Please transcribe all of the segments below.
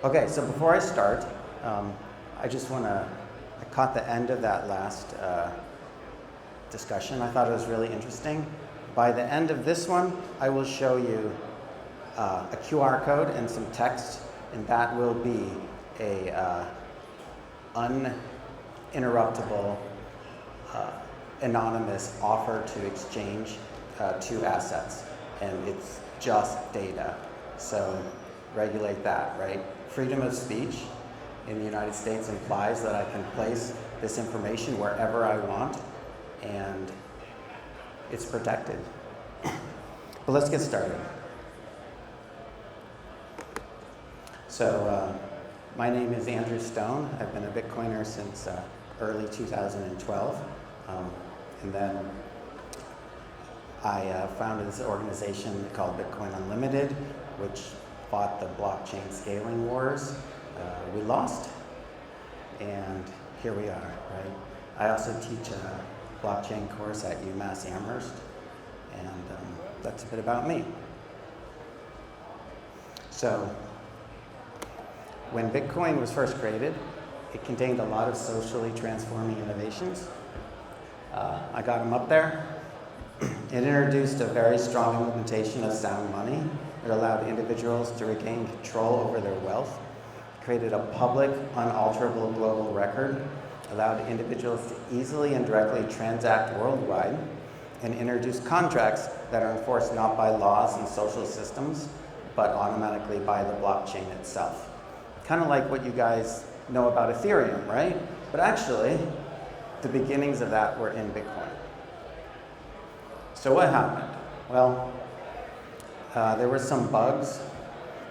Okay, so before I start, I just want to, I caught the end of that last discussion. I thought it was really interesting. By the end of this one, I will show you a QR code and some text, and that will be a uninterruptible, anonymous offer to exchange two assets, and it's just data. So regulate that, right? Freedom of speech in the United States implies that I can place this information wherever I want, and it's protected. But let's get started. So my name is Andrew Stone. I've been a Bitcoiner since early 2012. And then I founded this organization called Bitcoin Unlimited, which fought the blockchain scaling wars. We lost, and here we are, right? I also teach a blockchain course at UMass Amherst, and that's a bit about me. So, when Bitcoin was first created, it contained a lot of socially transforming innovations. I got them up there. It introduced a very strong implementation of sound money. It allowed individuals to regain control over their wealth, created a public, unalterable global record, allowed individuals to easily and directly transact worldwide, and introduced contracts that are enforced not by laws and social systems, but automatically by the blockchain itself. Kind of like what you guys know about Ethereum, right? But actually, the beginnings of that were in Bitcoin. So what happened? Well, there were some bugs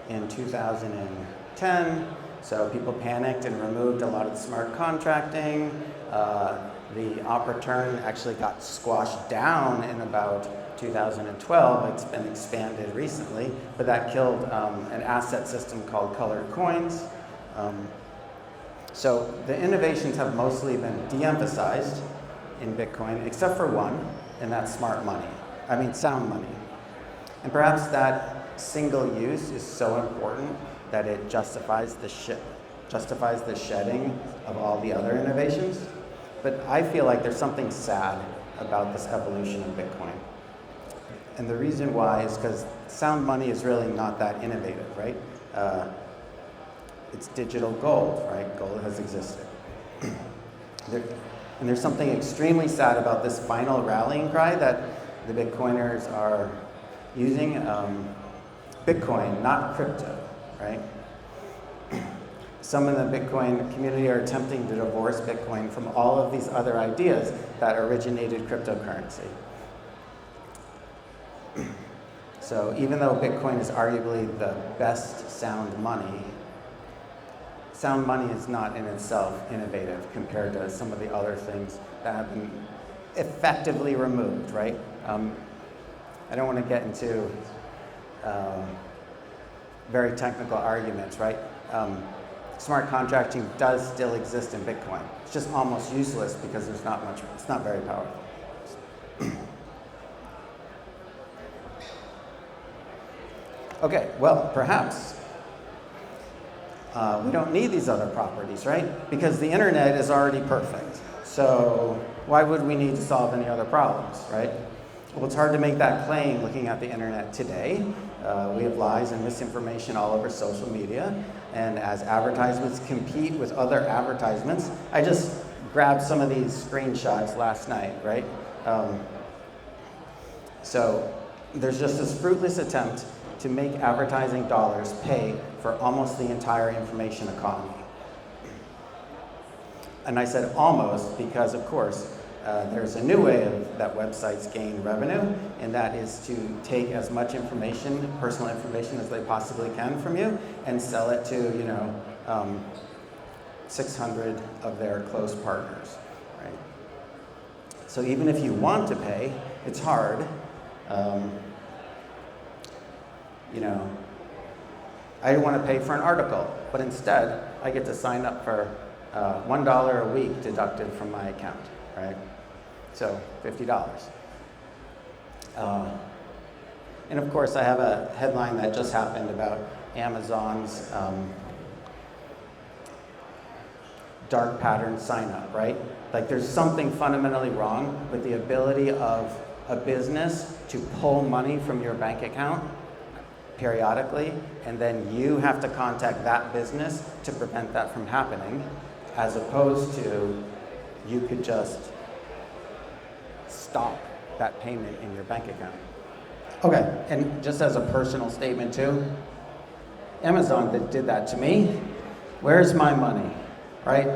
in 2010, so people panicked and removed a lot of the smart contracting. The op return actually got squashed down in about 2012. It's been expanded recently, but that killed an asset system called colored coins. So the innovations have mostly been de-emphasized in Bitcoin, except for one, and that's sound money. And perhaps that single use is so important that it justifies the shedding of all the other innovations. But I feel like there's something sad about this evolution of Bitcoin. And the reason why is because sound money is really not that innovative, right? It's digital gold, right? Gold has existed. And there's something extremely sad about this final rallying cry that the Bitcoiners are using. Bitcoin, not crypto, right? Some in the Bitcoin community are attempting to divorce Bitcoin from all of these other ideas that originated cryptocurrency. So even though Bitcoin is arguably the best sound money is not in itself innovative compared to some of the other things that have been effectively removed, right? I don't want to get into very technical arguments, right? Smart contracting does still exist in Bitcoin. It's just almost useless because it's not very powerful. Okay, well, perhaps we don't need these other properties, right? Because the internet is already perfect. So why would we need to solve any other problems, right? Well, it's hard to make that claim looking at the internet today. We have lies and misinformation all over social media. And as advertisements compete with other advertisements, I just grabbed some of these screenshots last night, right? So there's just this fruitless attempt to make advertising dollars pay for almost the entire information economy. And I said almost because, of course, there's a new way that websites gain revenue, and that is to take as much information, personal information, as they possibly can from you and sell it to, 600 of their close partners, right? So even if you want to pay, it's hard. I want to pay for an article, but instead I get to sign up for $1 a week deducted from my account, right? So $50. And of course, I have a headline that just happened about Amazon's dark pattern sign up, right? Like there's something fundamentally wrong with the ability of a business to pull money from your bank account periodically, and then you have to contact that business to prevent that from happening, as opposed to you could just stop that payment in your bank account. Okay, and just as a personal statement too, Amazon that did that to me, where's my money, right?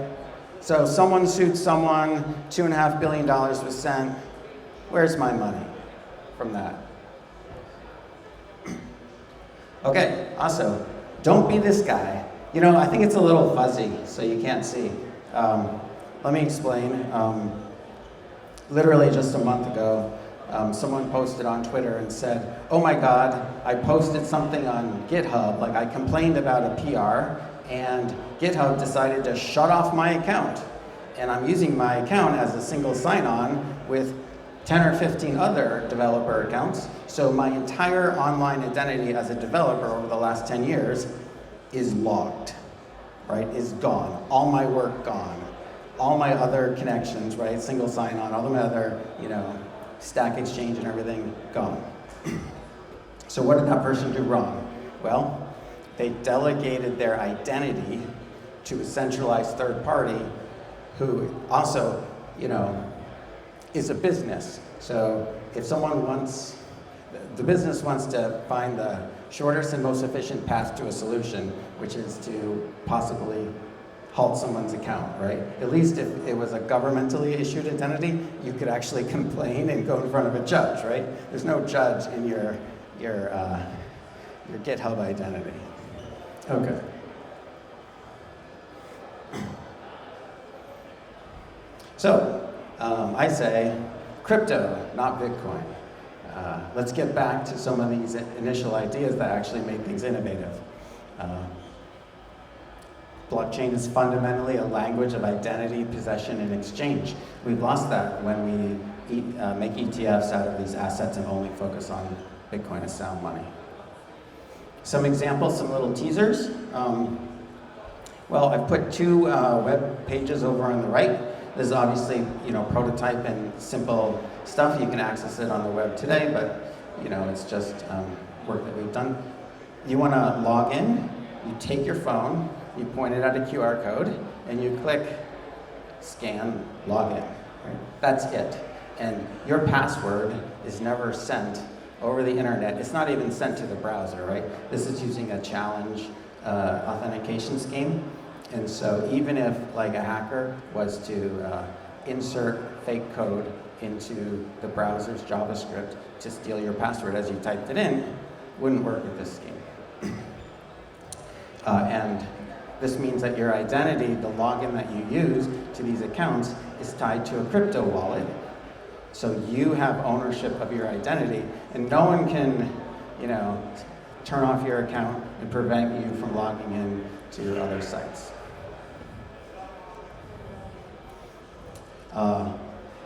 So someone sued someone, $2.5 billion was sent, where's my money from that? Okay, also, don't be this guy. You know, I think it's a little fuzzy, so you can't see. Let me explain. Literally just a month ago, someone posted on Twitter and said, oh my God, I posted something on GitHub, like I complained about a PR, and GitHub decided to shut off my account. And I'm using my account as a single sign-on with 10 or 15 other developer accounts. So my entire online identity as a developer over the last 10 years is logged, right? Is gone. All my work gone. All my other connections, right? Single sign-on, all of my other, Stack Exchange and everything, gone. So what did that person do wrong? Well, they delegated their identity to a centralized third party who also, is a business. So if the business wants to find the shortest and most efficient path to a solution, which is to possibly halt someone's account, right? At least if it was a governmentally issued identity, you could actually complain and go in front of a judge, right? There's no judge in your GitHub identity. Okay. So, I say crypto, not Bitcoin. Let's get back to some of these initial ideas that actually made things innovative. Blockchain is fundamentally a language of identity, possession, and exchange. We've lost that when we make ETFs out of these assets and only focus on Bitcoin as sound money. Some examples, some little teasers. Well, I've put two web pages over on the right. This is obviously, prototype and simple stuff. You can access it on the web today, but, it's just work that we've done. You want to log in, you take your phone, you point it at a QR code, and you click scan, login. Right? That's it. And your password is never sent over the internet. It's not even sent to the browser, right? This is using a challenge authentication scheme. And so even if like a hacker was to insert fake code into the browser's JavaScript to steal your password as you typed it in, wouldn't work with this scheme. And this means that your identity, the login that you use to these accounts, is tied to a crypto wallet. So you have ownership of your identity, and no one can, turn off your account and prevent you from logging in to other sites.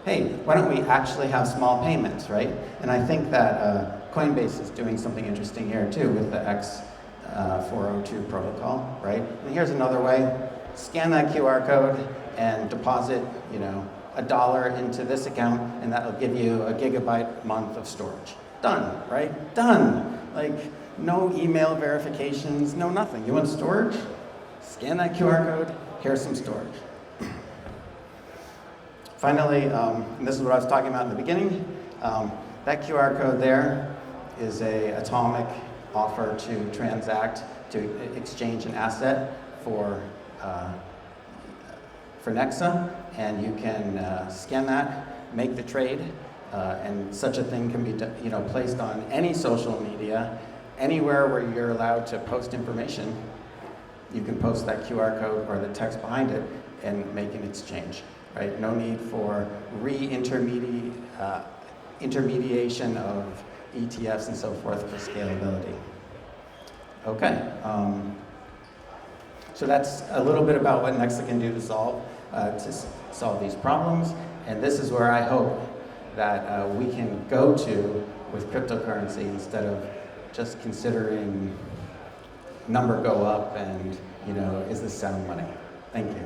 Hey, why don't we actually have small payments, right? And I think that Coinbase is doing something interesting here too with the X402 protocol, right? And here's another way. Scan that QR code and deposit, $1 into this account, and that'll give you a gigabyte month of storage. Done, right? Done. Like, no email verifications, no nothing. You want storage? Scan that QR code, here's some storage. Finally, and this is what I was talking about in the beginning, that QR code there is an atomic offer to transact, to exchange an asset for Nexa, and you can scan that, make the trade, and such a thing can be placed on any social media, anywhere where you're allowed to post information. You can post that QR code or the text behind it and make an exchange. Right? No need for intermediation of ETFs and so forth for scalability. Okay, so that's a little bit about what Nexa can do to solve these problems, and this is where I hope that we can go to with cryptocurrency instead of just considering number go up and, is this sound money? Thank you.